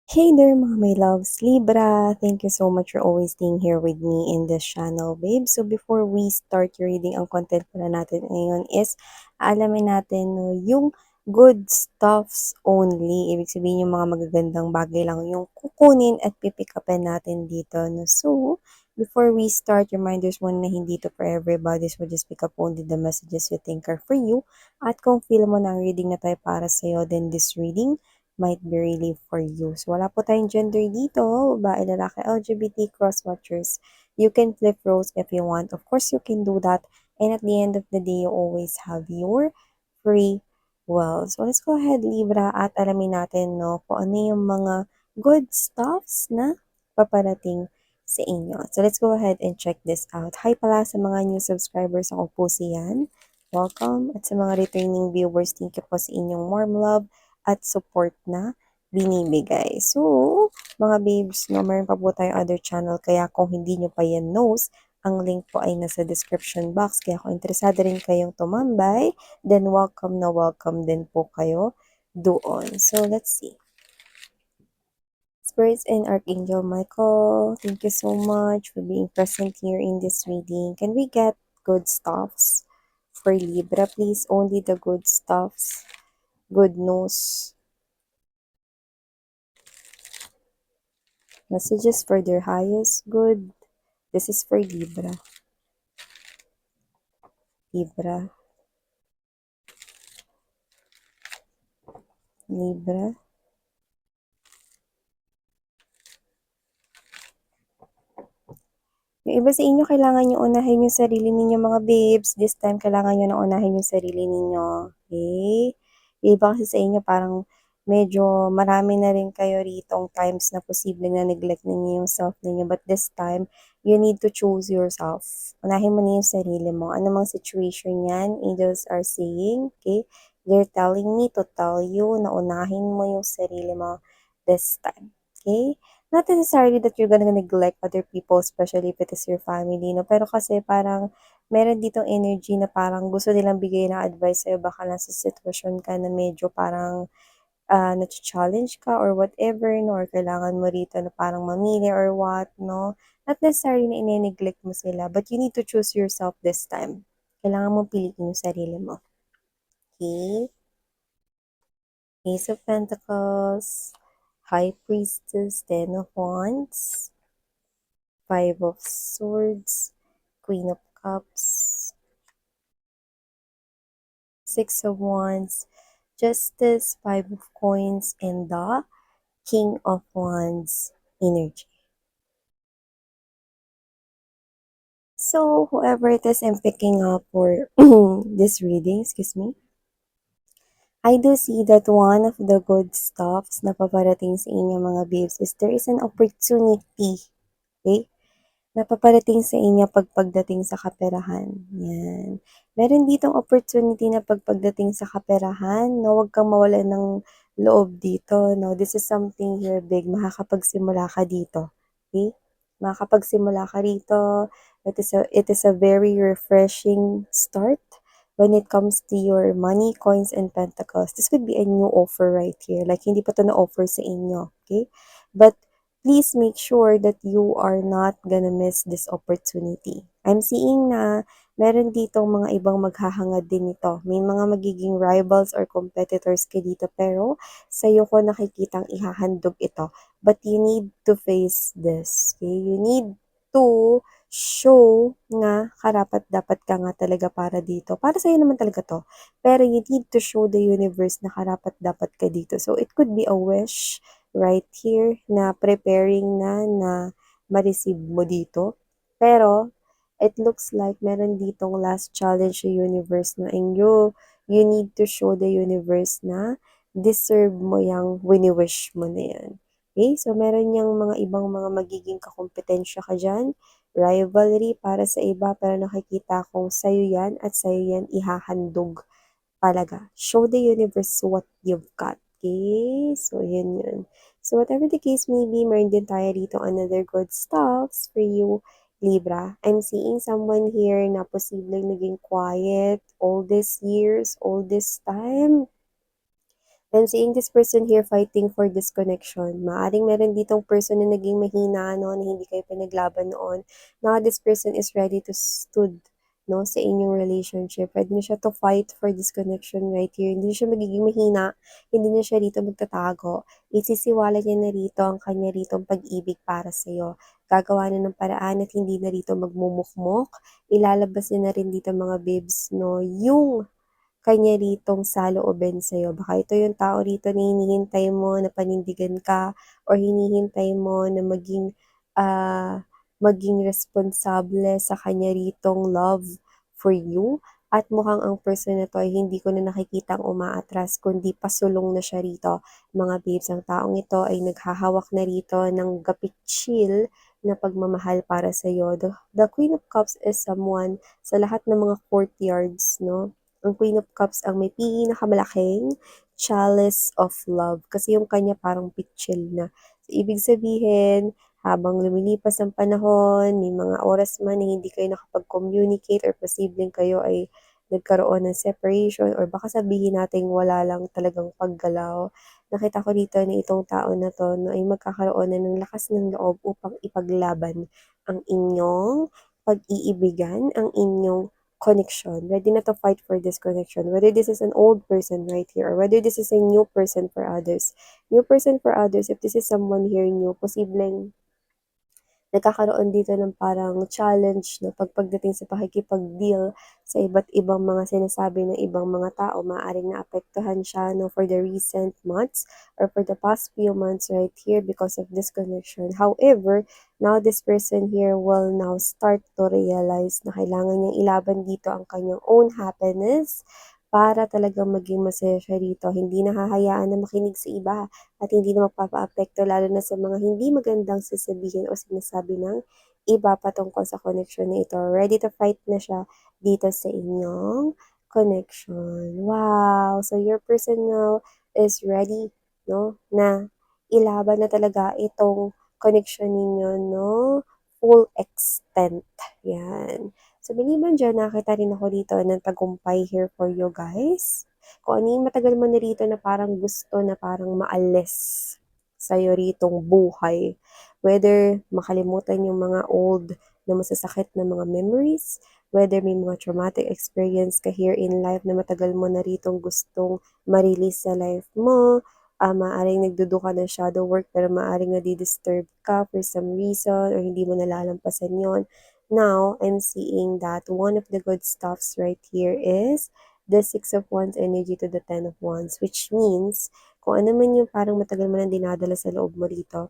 Hey there mga my loves, Libra! Thank you so much for always staying here with me in this channel, babe. So before we start your reading, ang content pala natin ngayon is alamin natin no, yung good stuffs only. Ibig sabihin yung mga magagandang bagay lang yung kukunin at pipick upin natin dito. No? So, before we start, reminders muna na hindi to for everybody. So just pick up only the messages you think are for you. At kung feel mo na ang reading na tayo para sa'yo, then this reading might be really for you. So, wala po tayong gender dito. Babae, lalaki, LGBT, cross-watchers. You can flip roles if you want. Of course, you can do that. And at the end of the day, you always have your free will. So, let's go ahead, Libra, at alamin natin, no, kung ano yung mga good stuffs na paparating sa inyo. So, let's go ahead and check this out. Hi pala sa mga new subscribers. Ako po si Yan. Welcome. At sa mga returning viewers, thank you po sa inyong warm love at support na binibigay. So, mga babes, no, meron pa po tayong other channel. Kaya kung hindi nyo pa yan knows, ang link po ay nasa description box. Kaya kung interesado rin kayong tumambay, then welcome na welcome din po kayo doon. So, let's see. Spirits and Archangel Michael, thank you so much for being present here in this reading. Can we get good stuffs for Libra, please? Only the good stuffs. Good news. Messages for their highest good. This is for Libra. Libra. Libra. Yung iba sa inyo, kailangan nyo unahin yung sarili ninyo mga babes. This time, kailangan nyo na unahin yung sarili ninyo. Okay? Yung iba kasi sa inyo, parang medyo marami na rin kayo ritong times na posible na neglect ninyo yung self ninyo. But this time, you need to choose yourself. Unahin mo na yung sarili mo. Ano mang situation yan, angels are saying, okay? They're telling me to tell you na unahin mo yung sarili mo this time. Okay? Not necessarily that you're gonna neglect other people, especially if it is your family, no? Pero kasi parang meron ditong energy na parang gusto nilang bigay ng advice sa'yo. Baka nasa sitwasyon ka na medyo parang na-challenge ka or whatever, no? Or kailangan mo rito na parang mamili or what, no? Not necessarily na ine-neglect mo sila, but you need to choose yourself this time. Kailangan mo piliin yung sarili mo. Okay? Ace of Pentacles, High Priestess, Ten of Wands, Five of Swords, Queen of Cups, Six of Wands, Justice, Five of Coins, and the King of Wands energy. So, whoever it is I'm picking up for this reading, excuse me, I do see that one of the good stuffs na paparating sa inyo mga babes is there is an opportunity, okay? Napaparating sa inyo pagdating sa kaperahan. Yan. Meron ditong opportunity na pagdating sa kaperahan, no, huwag kang mawalan ng loob dito, no. This is something here big, makakapagsimula ka dito. Okay? Makakapagsimula ka rito. It is a very refreshing start when it comes to your money, coins, and pentacles. This could be a new offer right here. Like, hindi pa to na-offer sa inyo. Okay? But, please make sure that you are not gonna miss this opportunity. I'm seeing na meron ditong mga ibang maghahangad din ito. May mga magiging rivals or competitors ka dito pero sa'yo ko nakikitang ihahandog ito. But you need to face this. Okay? You need to show na karapat dapat ka nga talaga para dito. Para sa'yo naman talaga to. Pero you need to show the universe na karapat dapat ka dito. So it could be a wish right here na preparing na ma-receive mo dito. Pero, it looks like meron ditong last challenge sa universe na you need to show the universe na deserve mo yung wini-wish mo na yan. Okay? So, meron yung mga ibang mga magiging kakompetensya ka dyan. Rivalry para sa iba, pero nakikita kong sa'yo yan at sa'yo yan ihahandog talaga. Show the universe what you've got. Okay? So, yun. So, whatever the case may be, meron din tayo dito another good stuffs for you, Libra. I'm seeing someone here na posibleng naging quiet all these years, all this time. I'm seeing this person here fighting for this connection. Maaring meron ditong person na naging mahina, no, na hindi kayo pinaglaban noon. Now, this person is ready to stood, no, sa inyong relationship. Ready na siya to fight for this connection right here. Hindi na siya magiging mahina. Hindi na siya rito magtatago. Isisiwala niya na rito ang kanya rito pag-ibig para sa'yo. Gagawa na ng paraan at hindi na rito magmumukmok. Ilalabas niya na rin dito mga babes, no, yung kanya ritong saloobin sa'yo. Baka ito yung tao rito na hinihintay mo na panindigan ka or hinihintay mo na maging responsable sa kanya ritong love for you. At mukhang ang person na to ay hindi ko na nakikitang umaatras, kundi pasulong na siya rito. Mga babes, ang taong ito ay naghahawak na rito ng gapit-chill na pagmamahal para sa'yo. The Queen of Cups is someone sa lahat ng mga courtyards, no? Ang Queen of Cups ang may pinakamalaking chalice of love. Kasi yung kanya parang pitchil na. So, ibig sabihin, habang lumilipas ang panahon, may mga oras man na hindi kayo nakapag-communicate or posibleng kayo ay nagkaroon ng separation or baka sabihin natin wala lang talagang paggalaw. Nakita ko dito na itong tao na to no, ay magkakaroon na ng lakas ng loob upang ipaglaban ang inyong pag-iibigan, ang inyong connection, ready na to fight for this connection, whether this is an old person right here or whether this is a new person for others. New person for others, if this is someone here new, posibleng nagkakaroon dito ng parang challenge no, pagdating sa pakikipag-deal sa iba't ibang mga sinasabi ng ibang mga tao, maaaring naapektuhan siya no, for the recent months or for the past few months right here because of this connection. However, now this person here will now start to realize na kailangan niyang ilaban dito ang kanyang own happiness para talagang maging masaya siya rito. Hindi nahahayaan na makinig sa iba at hindi na magpapaapekto lalo na sa mga hindi magandang sasabihin o sinasabi ng iba patungkol sa connection na ito. Ready to fight na siya dito sa inyong connection. Wow! So your person now is ready, no, na ilaban na talaga itong connection ninyo, no? Full extent. Yan. So, maliban dyan, nakita rin ako dito ng tagumpay here for you guys. Kung ano yung matagal mo na rito na parang gusto na parang maalis sa'yo ritong buhay. Whether makalimutan yung mga old na masasakit na mga memories, whether may mga traumatic experience ka here in life na matagal mo na ritong gustong ma-release sa life mo, maaaring nagdudu ka ng shadow work pero maaaring nadi-disturb ka for some reason or hindi mo nalalampasan yon. Now, I'm seeing that one of the good stuffs right here is the Six of Wands energy to the Ten of Wands, which means kung ano man yung parang matagal mo nang dinadala sa loob mo rito,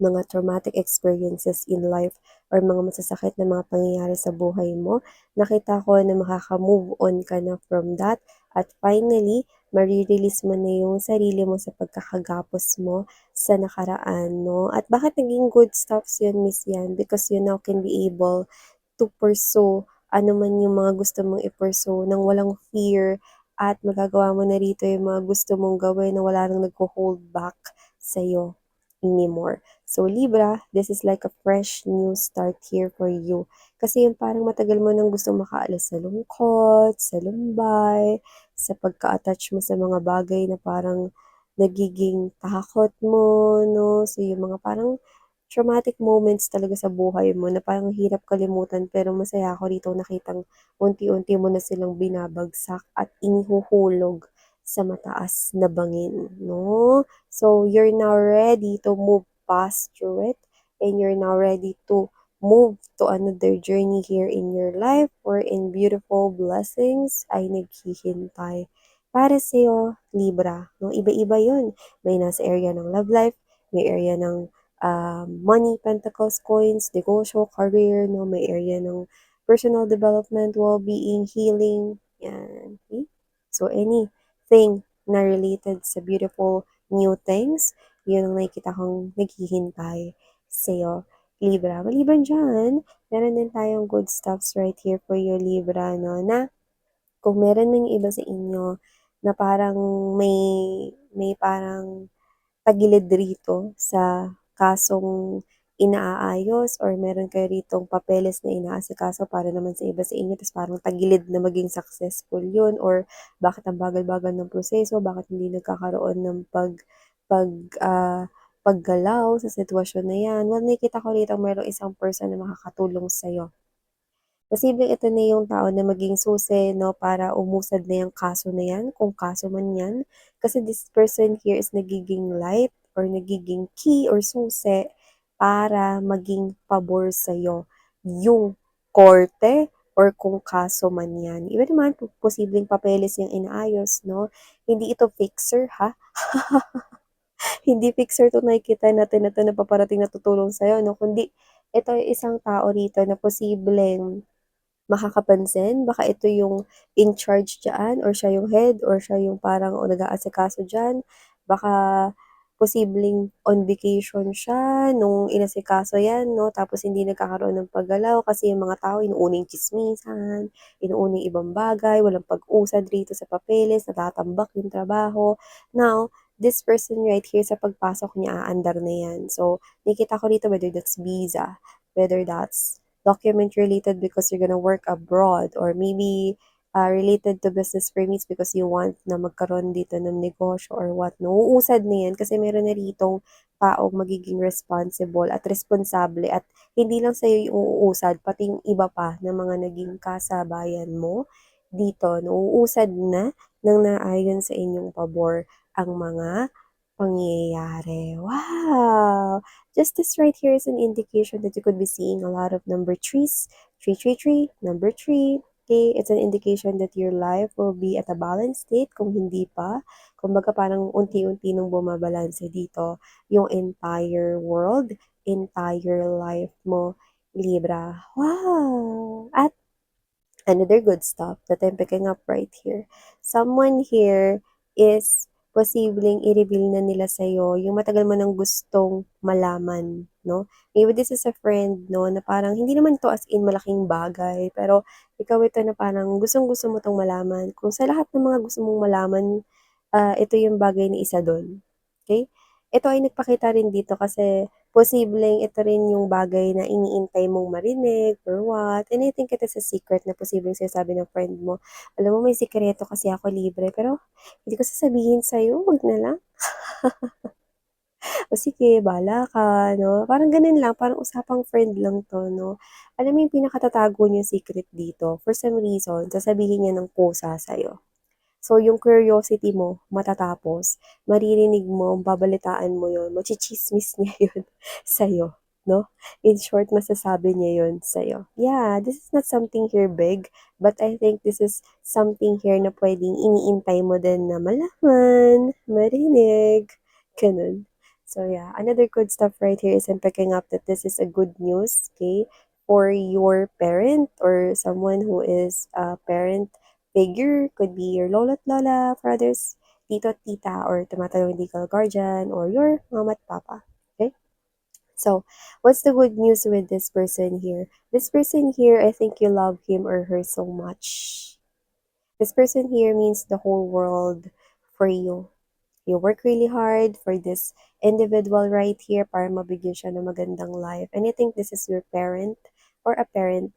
mga traumatic experiences in life or mga masasakit na mga pangyayari sa buhay mo, nakita ko na makaka-move on ka na from that at finally, marirelease mo na yung sarili mo sa pagkakagapos mo sa nakaraan, no? At bakit naging good stuffs yun, Miss Yan? Because you now can be able to pursue ano man yung mga gusto mong i-pursue nang walang fear at magagawa mo na rito yung mga gusto mong gawin na wala nang nagko-hold back sa'yo anymore. So Libra, this is like a fresh new start here for you. Kasi yung parang matagal mo nang gusto makaalis sa lungkot, sa lumbay, sa pagka-attach mo sa mga bagay na parang nagiging takot mo, no? So yung mga parang traumatic moments talaga sa buhay mo na parang hirap kalimutan pero masaya ako rito nakitang unti-unti mo na silang binabagsak at inihuhulog sa mataas na bangin, no? So, you're now ready to move past through it and you're now ready to move to another journey here in your life or in beautiful blessings ay naghihintay para sa'yo, Libra. No? Iba-iba yun. May nasa area ng love life, may area ng money, pentacles, coins, negosyo, career, no? May area ng personal development, well-being, healing, yan. Okay? So, anything na related sa beautiful new things, yun ang nakikita kong naghihintay sa'yo, Libra. Maliban dyan, meron din tayong good stuffs right here for you, Libra, no? Na kung meron ng iba sa inyo na parang may parang tagilid rito sa kasong inaayos or meron kayo ritong papeles na inaasikaso para naman sa iba sa inyo ta's parang tagilid na maging successful yun or bakit ang bagal-bagal ng proseso, bakit hindi nagkakaroon ng pag, ah, paggalaw sa sitwasyon na yan. Well, nakikita ko rito merong isang person na makakatulong sa'yo. Posibleng ito na yung tao na maging susi 'no, para umusad na yung kaso na yan, kung kaso man yan. Kasi this person here is nagiging light or nagiging key or susi para maging pabor sa'yo yung korte or kung kaso man yan. Iba naman posibleng papeles yung inaayos 'no, hindi ito fixer ha, hindi fixer 'tong nakikita natin na 'to na paparating na tutulong sa'yo 'no, kundi ito ay isang tao rito na posibleng makakapansin, baka ito yung in charge diyaan or siya yung head or siya yung parang nag-aasikaso diyan. Baka posibleng on vacation siya nung inasikaso 'yan 'no, tapos hindi nagkakaroon ng paggalaw kasi yung mga tao inuuna yung tsismisan, inuuna yung ibang bagay, walang pag-usad rito sa papeles, natatambak yung trabaho. Now, this person right here sa pagpasok niya aandar na 'yan. So, nakikita ko rito whether that's visa, whether that's document related because you're gonna work abroad or maybe related to business permits because you want na magkaroon dito ng negosyo or what. No, uusad na yan kasi meron na ritong taong magiging responsible at responsable at hindi lang sa'yo yung uusad, pati yung iba pa na mga naging kasabayan mo dito, nauusad na nang naayon sa inyong pabor ang mga pangyayari. Wow! Just this right here is an indication that you could be seeing a lot of number threes, 333, number 3. Okay, it's an indication that your life will be at a balanced state kung hindi pa. Kumbaga parang unti-unti nung bumabalanse dito yung entire world, entire life mo, Libra. Wow! At another good stuff that I'm picking up right here. Someone here is posibleng i-reveal na nila sa'yo yung matagal mo nang gustong malaman, no? Maybe this is a friend, no, na parang hindi naman to as in malaking bagay, pero ikaw ito na parang gustong-gusto mo tong malaman. Kung sa lahat ng mga gusto mong malaman, ito yung bagay na isa dun. Okay? Ito ay nagpakita rin dito kasi posibleng ito rin yung bagay na iniintay mong marinig or what. And I think it is a secret na posibleng sinasabi ng friend mo. Alam mo, may sikreto kasi ako libre, pero hindi ko sasabihin sa'yo, wag na lang. O sige, bahala ka, no? Parang ganun lang, parang usapang friend lang to, no? Alam mo yung pinakatatago niyang secret dito, for some reason, sasabihin niya ng kusa sa'yo. So, yung curiosity mo matatapos, maririnig mo, babalitaan mo yun, matsitsismis niya yun sa'yo, no? In short, masasabi niya yun sa'yo. Yeah, this is not something here big, but I think this is something here na pwedeng iniintay mo din na malaman, marinig, ganun. So yeah, another good stuff right here is I'm picking up that this is a good news, okay, for your parent or someone who is a parent figure, could be your lolo at lola, brothers, tito at tita, or tumatawag legal guardian, or your mama at papa. Okay? So, what's the good news with this person here? This person here, I think you love him or her so much. This person here means the whole world for you. You work really hard for this individual right here para mabigyan siya ng magandang life. And I think this is your parent or a parent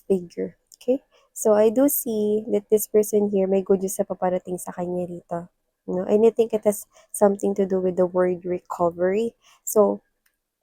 figure. Okay? So, I do see that this person here may good news sa paparating sa kanya rito. No? And I think it has something to do with the word recovery. So,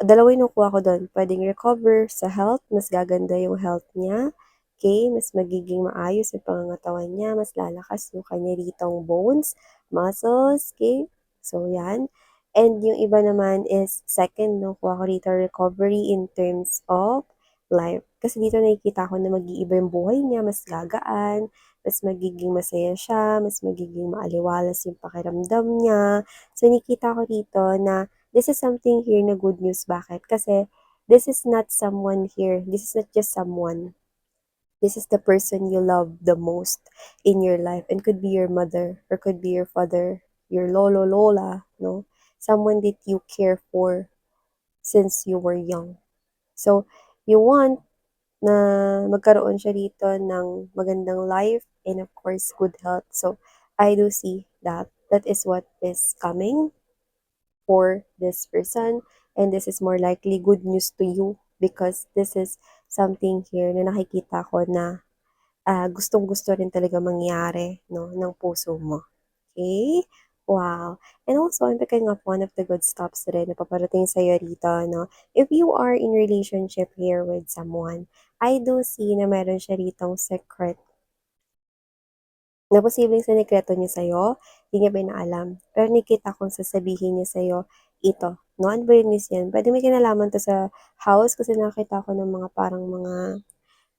dalawa yung nakuha ko doon. Pwedeng recover sa health, mas gaganda yung health niya. Okay, mas magiging maayos yung pangangatawan niya, mas lalakas yung kanya ritong bones, muscles, okay? So, yan. And yung iba naman is second, no, kuha ko rito recovery in terms of life. Kasi dito nakikita ko na mag-iiba yung buhay niya, mas gagaan, mas magiging masaya siya, mas magiging maaliwalas yung pakiramdam niya. So, nakikita ko rito na this is something here na good news. Bakit? Kasi this is not someone here. This is not just someone. This is the person you love the most in your life and could be your mother or could be your father, your lolo, lola, no? Someone that you care for since you were young. So, you want na magkaroon siya dito ng magandang life and of course, good health. So, I do see that. That is what is coming. for this person, and this is more likely good news to you because this is something here na nakikita ko na gustong-gusto rin talaga mangyari, no, ng puso mo. Okay? Wow. And also, I'm picking up one of the good stops rin na paparating sa'yo rito, no? If you are in relationship here with someone, I do see na meron siya ritong secret na posibleng sinikreto niya sa'yo, hindi niya pinaalam. Pero nakita kong sasabihin niya sa'yo, ito, no? Ano ba yun, miss yan? Pwede may kinalaman to sa house kasi nakita ko ng mga parang mga,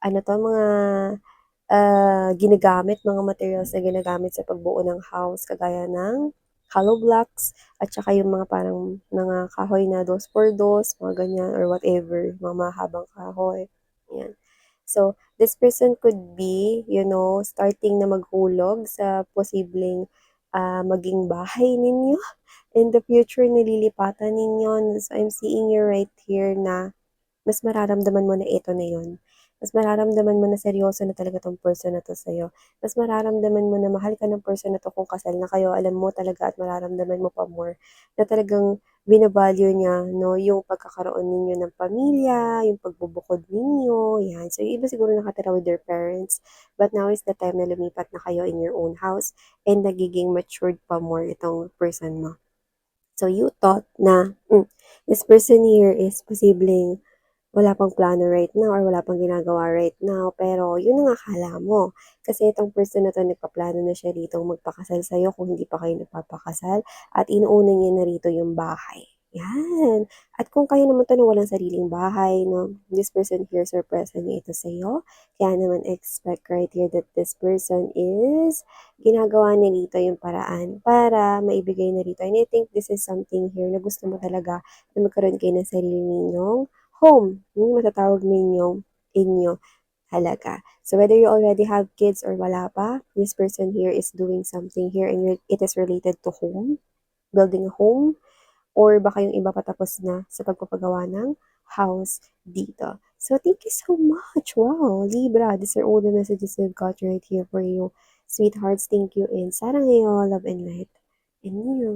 ano to, mga ginagamit, mga materials na ginagamit sa pagbuo ng house, kagaya ng hollow blocks, at saka yung mga parang mga kahoy na dos por dos, mga ganyan, or whatever, mga mahabang kahoy. Yan. So, this person could be, starting na maghulog sa posibleng maging bahay ninyo in the future, nililipatan ninyo. So, I'm seeing you right here na mas mararamdaman mo na ito na yun. Mas mararamdaman mo na seryoso na talaga tong person na 'to sa'yo. Mas mararamdaman mo na mahal ka ng person na 'to kung kasal na kayo. Alam mo talaga at mararamdaman mo pa more na talagang bina-value niya 'no, yung pagkakaroon ninyo ng pamilya, yung pagbubukod ninyo, 'yan. So, yung iba siguro nakatira with their parents, but now is the time na lumipat na kayo in your own house and nagiging matured pa more itong person mo. So, you thought na, this person here is posibleng wala pang plano right now or wala pang ginagawa right now, pero yun ang akala mo. Kasi itong person na 'to nagpaplano na siya ritong magpakasal sa'yo kung hindi pa kayo nagpapakasal at inuuna niya na rito yung bahay, 'yan. At kung kayo naman 'to na walang sariling bahay 'no, this person here surpresa niya ito sa'yo. Kaya naman expect right here that this person is ginagawa niya rito yung paraan para maibigay na rito. And I think this is something here na gusto mo talaga na magkaroon kayo ng sarili ninyong home, yung matatawag ninyong inyo talaga. So whether you already have kids or wala pa, this person here is doing something here and it is related to home, building a home, or baka yung iba patapos na sa pagpapagawa ng house dito. So thank you so much. Wow, Libra, these are all the messages I've got right here for you. Sweethearts, thank you and sarang love and light. And you.